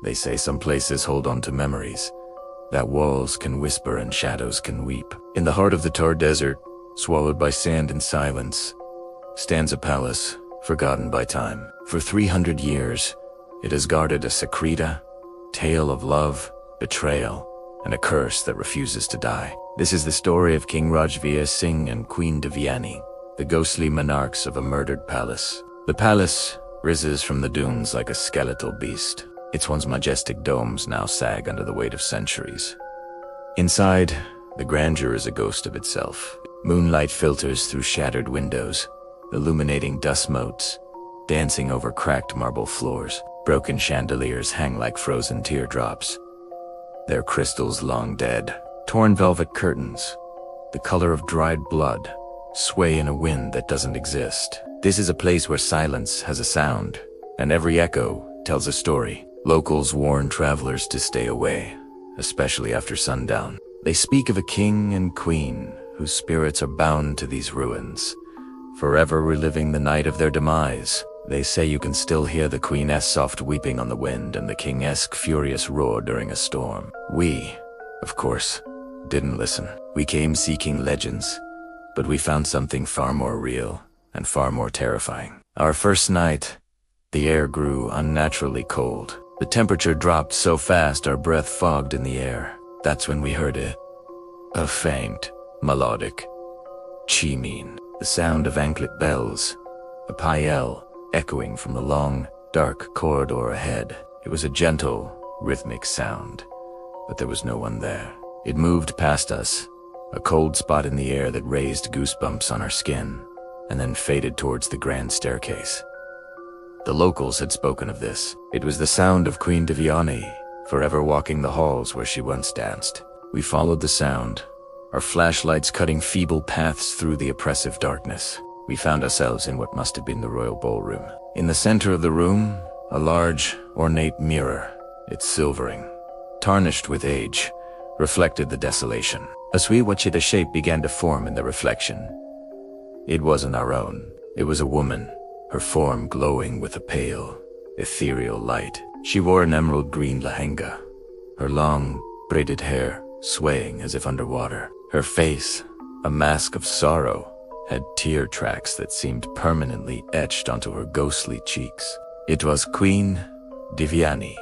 They say some places hold on to memories, that walls can whisper and shadows can weep. In the heart of the Tar Desert, swallowed by sand and silence, stands a palace, forgotten by time. For 300 years, it has guarded a secreta, tale of love, betrayal, and a curse that refuses to die. This is the story of King Rajveer Singh and Queen Devyani, the ghostly monarchs of a murdered palace. The palace rises from the dunes like a skeletal beast. Its once majestic domes now sag under the weight of centuries. Inside, the grandeur is a ghost of itself. Moonlight filters through shattered windows, illuminating dust motes, dancing over cracked marble floors. Broken chandeliers hang like frozen teardrops, their crystals long dead. Torn velvet curtains, the color of dried blood, sway in a wind that doesn't exist. This is a place where silence has a sound, and every echo tells a story. Locals warn travelers to stay away, especially after sundown. They speak of a king and queen whose spirits are bound to these ruins, forever reliving the night of their demise. They say you can still hear the queen's soft weeping on the wind and the king's furious roar during a storm. We, of course, didn't listen. We came seeking legends, but we found something far more real and far more terrifying. Our first night, the air grew unnaturally cold. The temperature dropped so fast our breath fogged in the air. That's when we heard it. A faint, melodic chimin, the sound of anklet bells, a payel echoing from the long, dark corridor ahead. It was a gentle, rhythmic sound, but there was no one there. It moved past us, a cold spot in the air that raised goosebumps on our skin, and then faded towards the grand staircase. The locals had spoken of this. It was the sound of Queen Devyani, forever walking the halls where she once danced. We followed the sound, our flashlights cutting feeble paths through the oppressive darkness. We found ourselves in what must have been the royal ballroom. In the center of the room, a large, ornate mirror, its silvering, tarnished with age, reflected the desolation. A sweet shape began to form in the reflection. It wasn't our own. It was a woman, her form glowing with a pale, ethereal light. She wore an emerald green lehenga, her long, braided hair swaying as if underwater. Her face, a mask of sorrow, had tear tracks that seemed permanently etched onto her ghostly cheeks. It was Queen Devyani.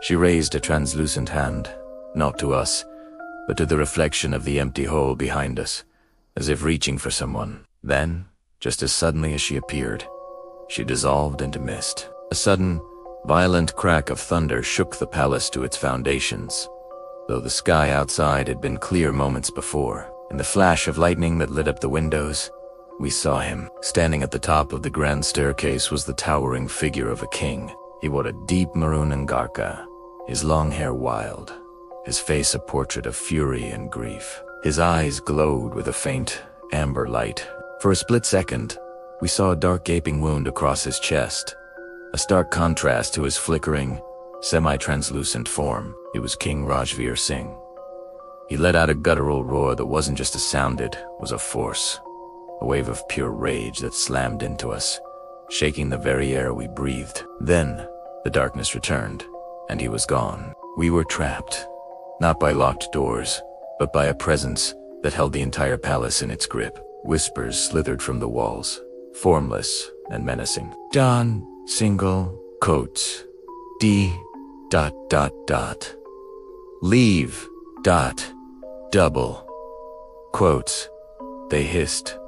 She raised a translucent hand, not to us, but to the reflection of the empty hole behind us, as if reaching for someone. Then, just as suddenly as she appeared, she dissolved into mist. A sudden, violent crack of thunder shook the palace to its foundations, though the sky outside had been clear moments before. In the flash of lightning that lit up the windows, we saw him. Standing at the top of the grand staircase was the towering figure of a king. He wore a deep maroon angarka, his long hair wild, his face a portrait of fury and grief. His eyes glowed with a faint, amber light. For a split second, we saw a dark gaping wound across his chest, a stark contrast to his flickering, semi-translucent form. It was King Rajveer Singh. He let out a guttural roar that wasn't just a sound, it was a force, a wave of pure rage that slammed into us, shaking the very air we breathed. Then, the darkness returned, and he was gone. We were trapped, not by locked doors, but by a presence that held the entire palace in its grip. Whispers slithered from the walls, formless and menacing. Don, single, quotes, D, ... Leave, ... double, quotes. They hissed,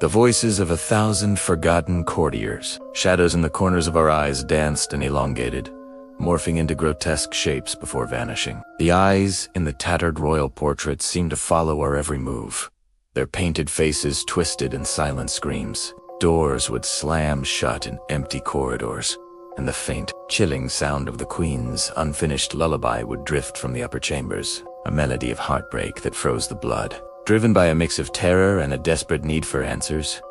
the voices of 1,000 forgotten courtiers. Shadows in the corners of our eyes danced and elongated, morphing into grotesque shapes before vanishing. The eyes in the tattered royal portraits seemed to follow our every move, their painted faces twisted in silent screams. Doors would slam shut in empty corridors, and the faint, chilling sound of the queen's unfinished lullaby would drift from the upper chambers, a melody of heartbreak that froze the blood. Driven by a mix of terror and a desperate need for answers,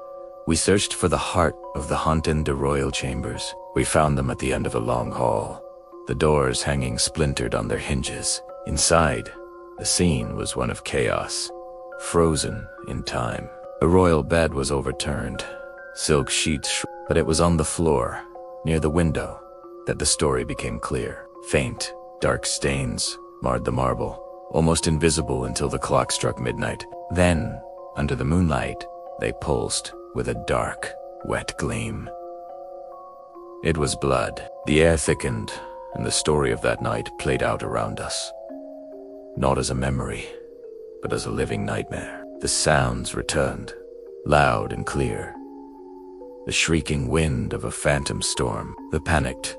we searched for the heart of the haunted royal chambers. We found them at the end of a long hall, the doors hanging splintered on their hinges. Inside, the scene was one of chaos, frozen in time. A royal bed was overturned, silk sheets but it was on the floor, near the window, that the story became clear. Faint, dark stains marred the marble, almost invisible until the clock struck midnight. Then, under the moonlight, they pulsed with a dark, wet gleam. It was blood. The air thickened, and the story of that night played out around us. Not as a memory, but as a living nightmare. The sounds returned, loud and clear. The shrieking wind of a phantom storm, the panicked,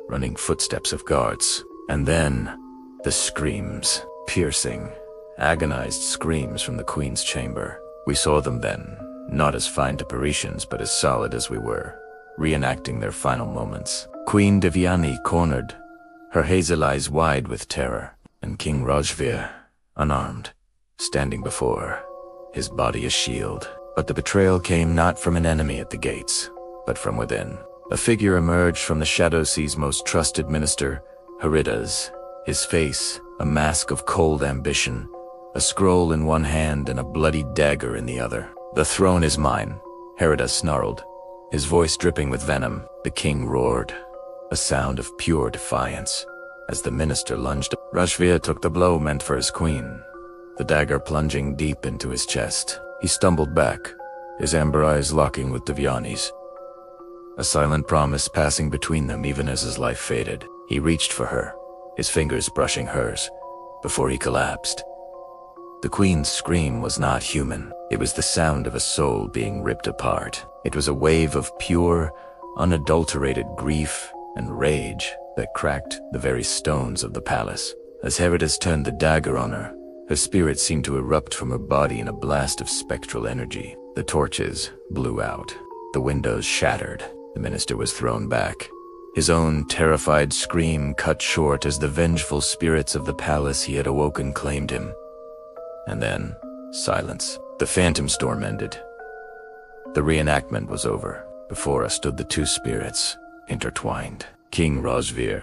running footsteps of guards, and then the screams, piercing, agonized screams from the Queen's chamber. We saw them then, not as fine apparitions, but as solid as we were, reenacting their final moments. Queen Devyani cornered, her hazel eyes wide with terror, and King Rajveer, unarmed, standing before her, his body a shield. But the betrayal came not from an enemy at the gates, but from within. A figure emerged from the Shadow Sea's most trusted minister, Haridas, his face a mask of cold ambition, a scroll in one hand and a bloody dagger in the other. "The throne is mine," Haridas snarled, his voice dripping with venom. The king roared, a sound of pure defiance. As the minister lunged, Rajveer took the blow meant for his queen, the dagger plunging deep into his chest. He stumbled back, his amber eyes locking with Devyani's. A silent promise passing between them even as his life faded. He reached for her, his fingers brushing hers, before he collapsed. The Queen's scream was not human. It was the sound of a soul being ripped apart. It was a wave of pure, unadulterated grief and rage that cracked the very stones of the palace. As Haridas turned the dagger on her, her spirit seemed to erupt from her body in a blast of spectral energy. The torches blew out. The windows shattered. The minister was thrown back. His own terrified scream cut short as the vengeful spirits of the palace he had awoken claimed him. And then, silence. The phantom storm ended. The reenactment was over. Before us stood the two spirits, intertwined. King Rajveer,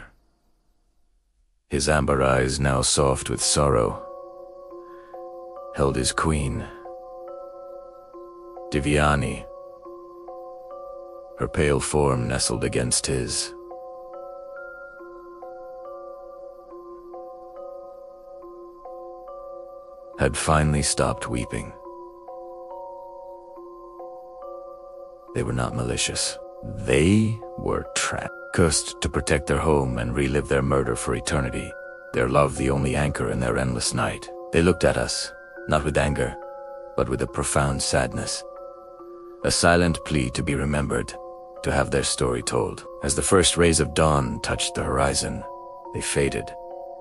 his amber eyes now soft with sorrow, held his queen, Devyani, her pale form nestled against his. Had finally stopped weeping. They were not malicious. They were trapped, cursed to protect their home and relive their murder for eternity, their love the only anchor in their endless night. They looked at us, not with anger, but with a profound sadness. A silent plea to be remembered, to have their story told. As the first rays of dawn touched the horizon, they faded,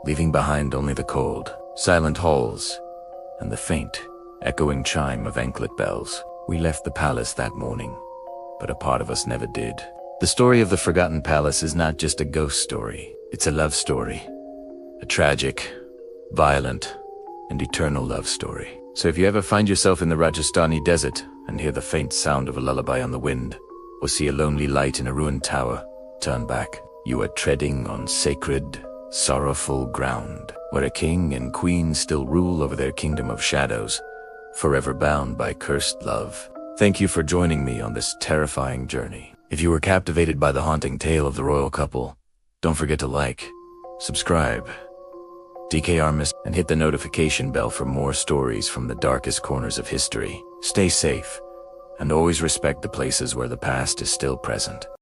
leaving behind only the cold, silent halls and the faint, echoing chime of anklet bells. We left the palace that morning, but a part of us never did. The story of the Forgotten Palace is not just a ghost story. It's a love story. A tragic, violent, and eternal love story. So if you ever find yourself in the Rajasthani desert and hear the faint sound of a lullaby on the wind, or see a lonely light in a ruined tower, turn back. You are treading on sacred, sorrowful ground, where a king and queen still rule over their kingdom of shadows, forever bound by cursed love. Thank you for joining me on this terrifying journey. If you were captivated by the haunting tale of the royal couple, don't forget to like, subscribe, DKR Mystica, and hit the notification bell for more stories from the darkest corners of history. Stay safe, and always respect the places where the past is still present.